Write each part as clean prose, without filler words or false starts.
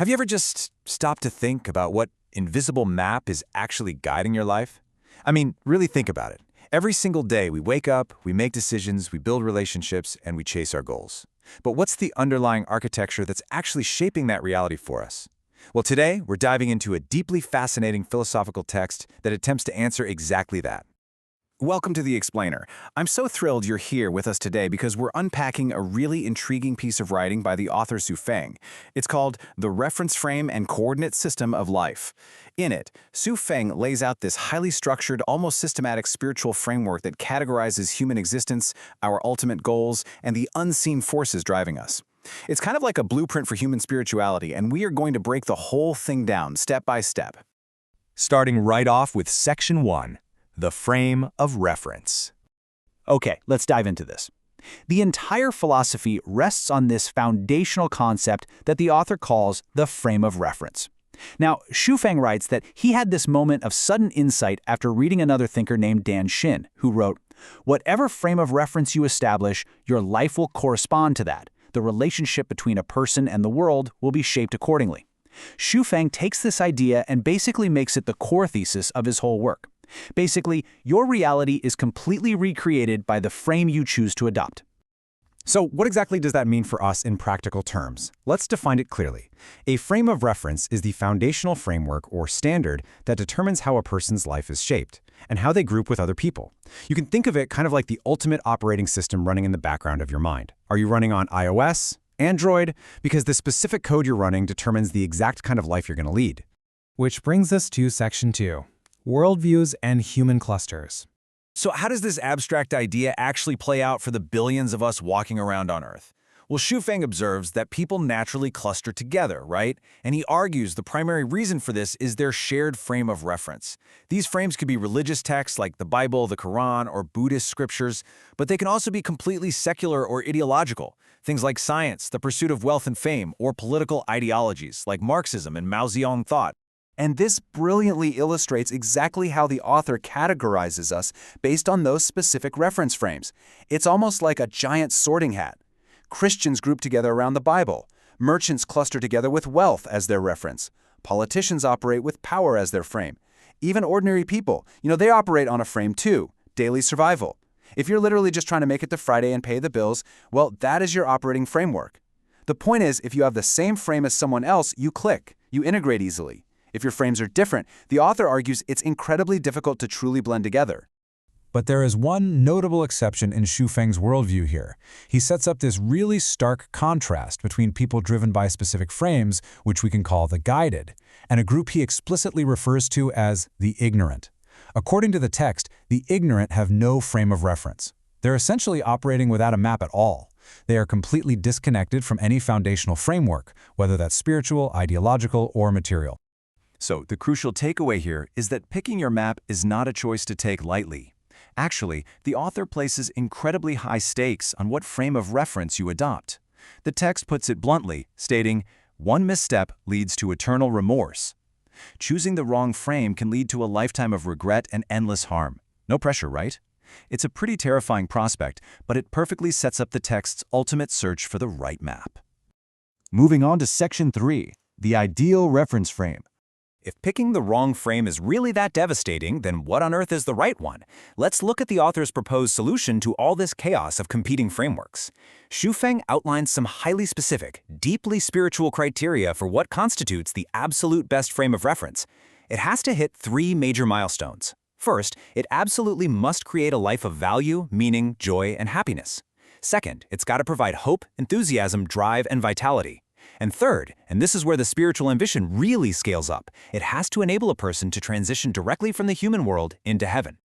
Have you ever just stopped to think about what invisible map is actually guiding your life? I mean, really think about it. Every single day we wake up, we make decisions, we build relationships, and we chase our goals. But what's the underlying architecture that's actually shaping that reality for us? Well, today we're diving into a deeply fascinating philosophical text that attempts to answer exactly that. Welcome to The Explainer. I'm so thrilled you're here with us today because we're unpacking a really intriguing piece of writing by the author Su Feng. It's called The Reference Frame and Coordinate System of Life. In it, Su Feng lays out this highly structured, almost systematic spiritual framework that categorizes human existence, our ultimate goals, and the unseen forces driving us. It's kind of like a blueprint for human spirituality, and we are going to break the whole thing down step by step. Starting right off with Section 1. The frame of reference. Okay, let's dive into this. The entire philosophy rests on this foundational concept that the author calls the frame of reference. Now, Su Feng writes that he had this moment of sudden insight after reading another thinker named Dan Shin, who wrote, "Whatever frame of reference you establish, your life will correspond to that. The relationship between a person and the world will be shaped accordingly." Su Feng takes this idea and basically makes it the core thesis of his whole work. Basically, your reality is completely recreated by the frame you choose to adopt. So what exactly does that mean for us in practical terms? Let's define it clearly. A frame of reference is the foundational framework or standard that determines how a person's life is shaped and how they group with other people. You can think of it kind of like the ultimate operating system running in the background of your mind. Are you running on iOS, Android? Because the specific code you're running determines the exact kind of life you're going to lead. Which brings us to Section 2. Worldviews and human clusters. So how does this abstract idea actually play out for the billions of us walking around on Earth? Well, Su Feng observes that people naturally cluster together, right? And he argues the primary reason for this is their shared frame of reference. These frames could be religious texts like the Bible, the Quran, or Buddhist scriptures, but they can also be completely secular or ideological. Things like science, the pursuit of wealth and fame, or political ideologies like Marxism and Mao Zedong thought. And this brilliantly illustrates exactly how the author categorizes us based on those specific reference frames. It's almost like a giant sorting hat. Christians group together around the Bible. Merchants cluster together with wealth as their reference. Politicians operate with power as their frame. Even ordinary people, they operate on a frame too, daily survival. If you're literally just trying to make it to Friday and pay the bills, well, that is your operating framework. The point is, if you have the same frame as someone else, you click, you integrate easily. If your frames are different, the author argues it's incredibly difficult to truly blend together. But there is one notable exception in Su Feng's worldview here. He sets up this really stark contrast between people driven by specific frames, which we can call the guided, and a group he explicitly refers to as the ignorant. According to the text, the ignorant have no frame of reference. They're essentially operating without a map at all. They are completely disconnected from any foundational framework, whether that's spiritual, ideological, or material. So the crucial takeaway here is that picking your map is not a choice to take lightly. Actually, the author places incredibly high stakes on what frame of reference you adopt. The text puts it bluntly, stating, "One misstep leads to eternal remorse." Choosing the wrong frame can lead to a lifetime of regret and endless harm. No pressure, right? It's a pretty terrifying prospect, but it perfectly sets up the text's ultimate search for the right map. Moving on to Section 3, the ideal reference frame. If picking the wrong frame is really that devastating, then what on earth is the right one? Let's look at the author's proposed solution to all this chaos of competing frameworks. Su Feng outlines some highly specific, deeply spiritual criteria for what constitutes the absolute best frame of reference. It has to hit 3 major milestones. First, it absolutely must create a life of value, meaning, joy, and happiness. Second, it's got to provide hope, enthusiasm, drive, and vitality. And third, and this is where the spiritual ambition really scales up, it has to enable a person to transition directly from the human world into heaven.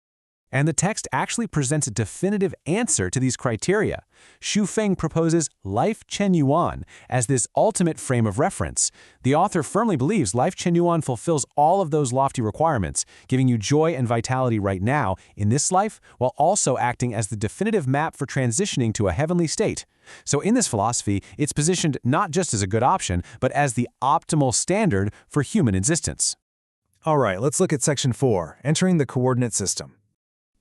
And the text actually presents a definitive answer to these criteria. Su Feng proposes Lifechanyuan as this ultimate frame of reference. The author firmly believes Lifechanyuan fulfills all of those lofty requirements, giving you joy and vitality right now in this life, while also acting as the definitive map for transitioning to a heavenly state. So in this philosophy, it's positioned not just as a good option, but as the optimal standard for human existence. All right, let's look at Section 4, entering the coordinate system.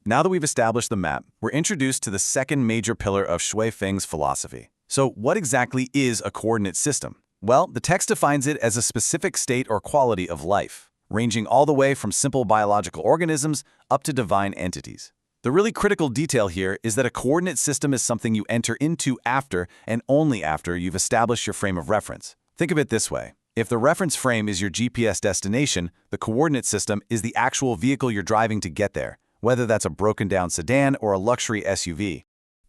Now that we've established the map, we're introduced to the second major pillar of Su Feng's philosophy. So what exactly is a coordinate system? Well, the text defines it as a specific state or quality of life, ranging all the way from simple biological organisms up to divine entities. The really critical detail here is that a coordinate system is something you enter into after and only after you've established your frame of reference. Think of it this way. If the reference frame is your GPS destination, the coordinate system is the actual vehicle you're driving to get there, whether that's a broken-down sedan or a luxury SUV.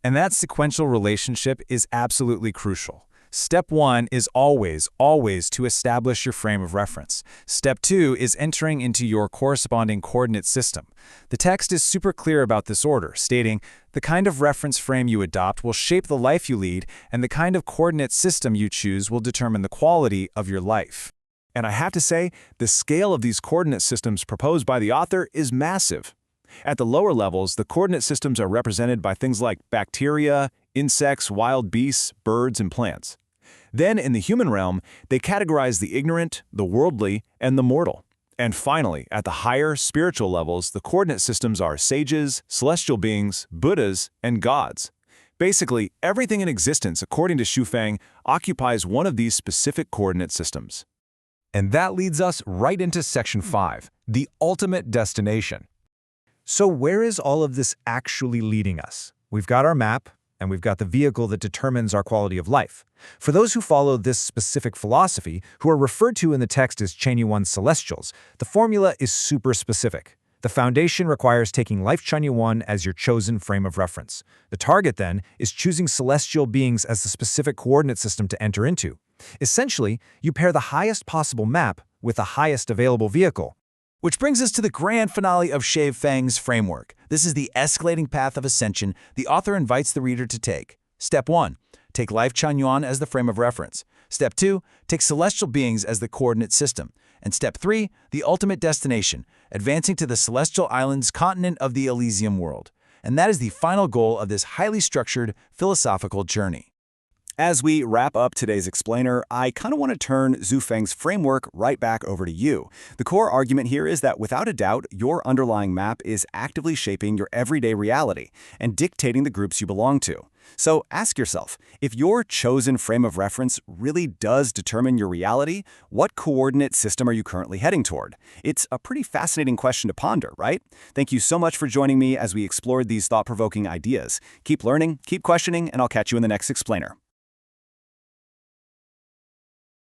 And that sequential relationship is absolutely crucial. Step 1 is always to establish your frame of reference. Step 2 is entering into your corresponding coordinate system. The text is super clear about this order, stating, the kind of reference frame you adopt will shape the life you lead, and the kind of coordinate system you choose will determine the quality of your life. And I have to say, the scale of these coordinate systems proposed by the author is massive. At the lower levels, the coordinate systems are represented by things like bacteria, insects, wild beasts, birds, and plants. Then, in the human realm, they categorize the ignorant, the worldly, and the mortal. And finally, at the higher spiritual levels, the coordinate systems are sages, celestial beings, Buddhas, and gods. Basically, everything in existence, according to Xufeng, occupies one of these specific coordinate systems. And that leads us right into Section 5, the ultimate destination. So where is all of this actually leading us? We've got our map, and we've got the vehicle that determines our quality of life. For those who follow this specific philosophy, who are referred to in the text as Lifechanyuan celestials, the formula is super specific. The foundation requires taking Lifechanyuan as your chosen frame of reference. The target, then, is choosing celestial beings as the specific coordinate system to enter into. Essentially, you pair the highest possible map with the highest available vehicle. Which brings us to the grand finale of Xufeng's framework. This is the escalating path of ascension the author invites the reader to take. Step 1. Take Lifechanyuan as the frame of reference. Step 2. Take celestial beings as the coordinate system. And Step 3. The ultimate destination, advancing to the celestial islands continent of the Elysium world. And that is the final goal of this highly structured philosophical journey. As we wrap up today's explainer, I kind of want to turn Xufeng's framework right back over to you. The core argument here is that without a doubt, your underlying map is actively shaping your everyday reality and dictating the groups you belong to. So ask yourself, if your chosen frame of reference really does determine your reality, what coordinate system are you currently heading toward? It's a pretty fascinating question to ponder, right? Thank you so much for joining me as we explored these thought-provoking ideas. Keep learning, keep questioning, and I'll catch you in the next explainer.